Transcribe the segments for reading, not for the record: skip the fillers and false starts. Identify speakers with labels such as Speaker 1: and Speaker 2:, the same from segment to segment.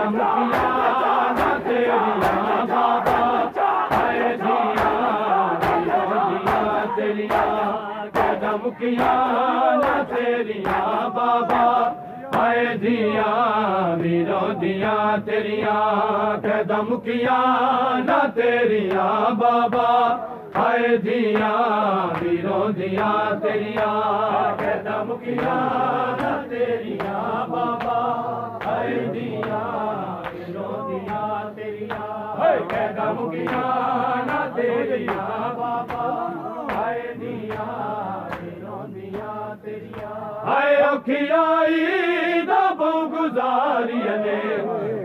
Speaker 1: ਮੁਖੀਆਂ ਨਾ ਤੇਰੀਆਂ ਬਾਬਾ ਹਾਏ ਦੀਆਂ ਵੀਰੋਂ ਤੇਰੀਆਂ ਕੈਦਾਂ ਮੁਕੀਆਂ ਨਾ ਤੇਰੀਆਂ ਬਾਬਾ ਹਾਏ ਦੀਆਂ ਵੀਰੋਂ ਤੇਰੀਆਂ ਕੈਦਾਂ ਮੁਕੀਆਂ ਨਾ ਤੇਰੀਆਂ ਬਾਬਾ ਹਾਏ ਦੀਆਂ ਵੀਰੋਂ ਤੇਰੀਆਂ ਕੈਦਾਂ ਮੁਕੀਆਂ ਨਾ ਤੇਰੀਆਂ ਬਾਬਾ ਹਾਏ ਦੀਆਂ ਵੀਰੋਂ ਤੇਰੀਆਂ ਹਾਏ ਕੈਦਾਂ ਮੁਕੀਆਂ ਨਾ ਤੇਰੀਆਂ ਬਾਬਾ ਹਾਏ ਦੀਆਂ ਵੀਰੋਂ ਤੇਰੀਆਂ ਹਾਏ ਔਖੀ ਆਈ ਦਾ ਬਹੁ ਗੁਜ਼ਾਰੀਆਂ ਨੇ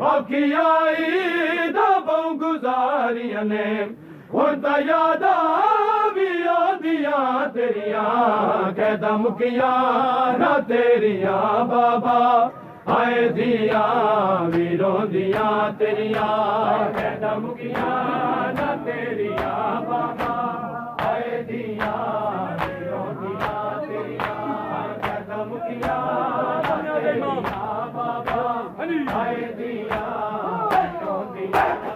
Speaker 1: ਔਖੀ ਆਈ ਦਾ ਬਹੁ ਗੁਜ਼ਾਰੀਆਂ ਨੇ ਹੁਣ ਤਾਂ ਯਾਦਾਂ ਵੀ ਆਉਂਦੀਆਂ ਤੇਰੀਆਂ ਕੈਦਾਂ ਮੁਕੀਆਂ ਨਾ ਤੇਰੀਆਂ ਬਾਬਾ ਹਾਏ ਦੀਆਂ ਵੀਰੋਂ ਤੇਰੀਆਂ ਕੈਦਾਂ ਮੁਕੀਆਂ ਨਾ ਤੇਰੀਆਂ ਬਾਬਾ ਹਾਏ ਦੀਆਂ ਵੀਰੋਂ ਤੇਰੀਆਂ ਕੈਦਾਂ ਮੁਕੀਆਂ ਨਾ ਤੇਰੀਆਂ ਬਾਬਾ ਹਾਏ ਦੀਆਂ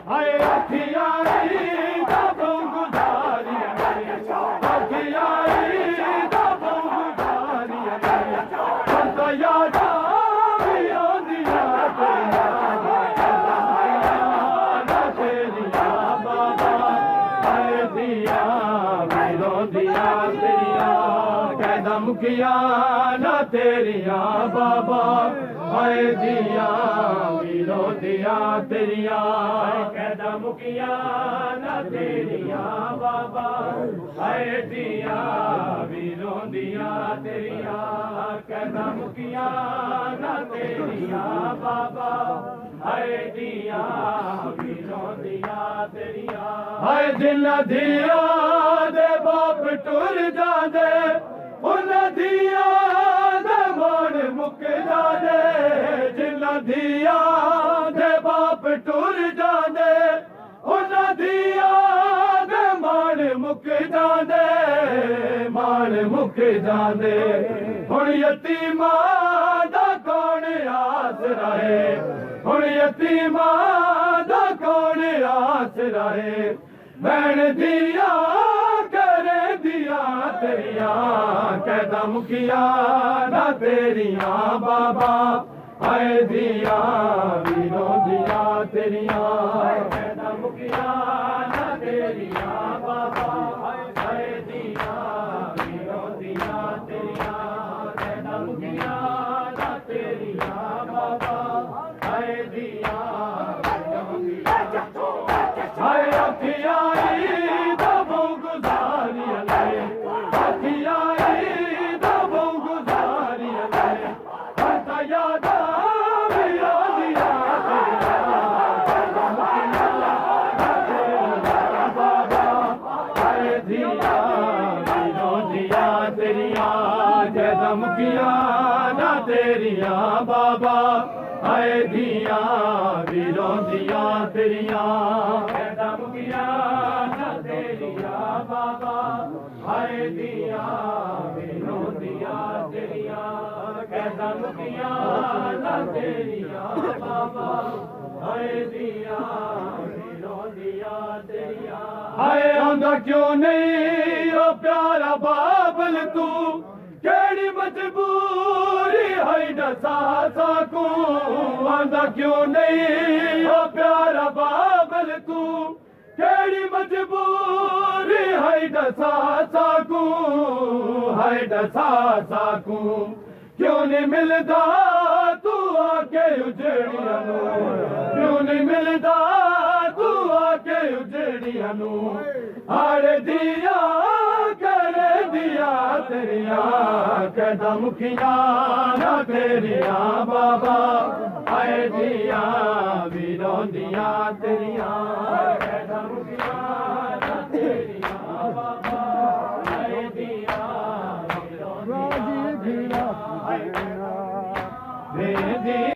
Speaker 1: ਹਾਏ ਔਖੀ ਆਈ ਦਾ ਬਹੁ ਗੁਜ਼ਾਰੀਆਂ ਨੇ ਔਖੀ ਆਈ ਦਾ ਬਹੁ ਗੁਜ਼ਾਰੀਆਂ ਨੇ ਹੁਣ ਤਾਂ ਯਾਦਾਂ ਵੀ ਆਉਂਦੀਆਂ ਤੇਰੀਆਂ ਬਾਬਾ ਹਾਏ ਦੀਆਂ ਵੀਰੋਂ ਤੇਰੀਆਂ ਕੈਦਾਂ ਮੁਕੀਆਂ ਨਾ ਤੇਰੀਆਂ ਬਾਬਾ ਹਾਏ ਦੀਆਂ ਵੀਰੋਂ ਤੇਰੀਆਂ ਕੈਦਾਂ ਮੁਕੀਆਂ ਨਾ ਤੇਰੀਆਂ ਬਾਬਾ ਹਾਏ ਦੀਆਂ ਵੀਰੋਂ ਤੇਰੀਆਂ ਕੈਦਾਂ ਮੁਕੀਆਂ ਨਾ ਤੇਰੀਆਂ ਬਾਬਾ ਹਾਏ ਦੀਆਂ ਵੀਰੋਂ ਤੇਰੀਆਂ ਹਾਏ ਜਿਨ੍ਹਾਂ ਦੀਆਂ ਦੇ ਬਾਪ ਟੁਰ ਜਾਂਦੇ ਉਹਨਾਂ ਦੀਆਂ ਦੇ ਮਨ ਮੁੱਕ ਜਾਂਦੇ ਜਿਨ੍ਹਾਂ ਦੀਆਂ ਦੇ ਬਾਪ ਟੁਰ ਜਾਂਦੇ ਉਹਨਾਂ ਦੀਆਂ ਦੇ ਮਨ ਮੁੱਕ ਜਾਂਦੇ ਹੁਣ ਯਤੀਮਾਂ ਦਾ ਕੌਣ ਆਸਰਾ ਹੈ ਹੁਣ ਯਤੀਮਾਂ ਦਾ ਕੌਣ ਆਸਰਾ ਹੈ ਭੈਣ ਦੀਆਂ ਕਰੇ ਦੀਆਂ ਤੇਰੀਆਂ ਕੈਦਾਂ ਮੁਕੀਆਂ ਨਾ ਤੇਰੀਆਂ ਬਾਬਾ ਹਾਏ ਦੀਆਂ ਵੀਰੋਂ ਤੇਰੀਆਂ ਕੈਦਾਂ ਮੁਕੀਆਂ ਨਾ ਤੇਰੀਆਂ ਬਾਬਾ ਹਾਏ ਦੀਆਂ ਵੀਰੋਂ ਤੇਰੀਆਂ ਕੈਦਾਂ ਮੁਕੀਆਂ ਨਾ ਤੇਰੀਆਂ ਬਾਬਾ ਹਾਏ ਦੀਆਂ ਹਾਏ ਔਖੀ ਆਈ ਦਾ ਬਹੁ ਗੁਜ਼ਾਰੀਆਂ ਨੇ ਔਖੀ ਆਈ ਦਾ ਬਹੁ ਗੁਜ਼ਾਰੀਆਂ ਨੇ ਹੁਣ ਤਾਂ ਯਾਦਾਂ ਵੀ ਆਉਂਦੀਆਂ ਬਾਬਾ ਹਾਏ ਦੀਆਂ ਵੀਰੋਂ ਤੇਰੀਆਂ ਕੈਦਾਂ ਮੁਕੀਆਂ ਨਾ ਤੇਰੀਆਂ ਬਾਬਾ ਹਾਏ ਦੀਆਂ ਵੀਰੋਂ ਤੇਰੀਆਂ ਕੈਦਾਂ ਮੁਕੀਆਂ ਨਾ ਤੇਰੀਆਂ ਬਾਬਾ ਹਾਏ ਦੀਆਂ ਵੀਰੋਂ ਤੇਰੀਆਂ ਕੈਦਾਂ ਮੁਕੀਆਂ ਨਾ ਤੇਰੀਆਂ ਬਾਬਾ ਹਾਏ ਦੀਆਂ ਵੀਰੋਂ ਤੇਰੀਆਂ ਹਾਏ ਆਉਂਦਾ ਕਿਉਂ ਨਹੀਂ ਉਹ ਪਿਆਰਾ ਬਾਬਲ ਤੂੰ ਕਿਹੜੀ ਮਜਬੂਰੀ ਹੈ ਦੱਸਾ ਸਕੂੰ ਆਉਂਦਾ ਕਿਉਂ ਨਹੀਂ ਉਹ ਪਿਆਰਾ ਬਾਬਲ ਤੂੰ ਕਿਹੜੀ ਮਜਬੂਰੀ ਹੈ ਦੱਸਾ ਸਕੂੰ ਕਿਉਂ ਨਹੀਂ ਮਿਲਦਾ ਤੂੰ ਆ ਕੇ ਉਜੜੀਆਂ ਨੂੰ ਕਿਉਂ ਨਹੀਂ ਮਿਲਦਾ ਤੂੰ ਆ ਕੇ ਉਜੜੀਆਂ ਨੂੰ ਹਾੜੇ ਦੀਆਂ ਕਰੇ ਦੀਆਂ ਤੇਰੀਆਂ ਕੈਦਾਂ ਮੁਕੀਆਂ ਨਾ ਤੇਰੀਆਂ ਬਾਬਾ ਹਾਏ ਦੀਆਂ ਵੀਰੋਂ ਤੇਰੀਆਂ ਕੈਦਾਂ ਮੁਕੀਆਂ ਨਾ ਤੇਰੀਆਂ ਬਾਬਾ ਹਾਏ ਦੀਆਂ ਵੀਰੋਂ ਤੇਰੀਆਂ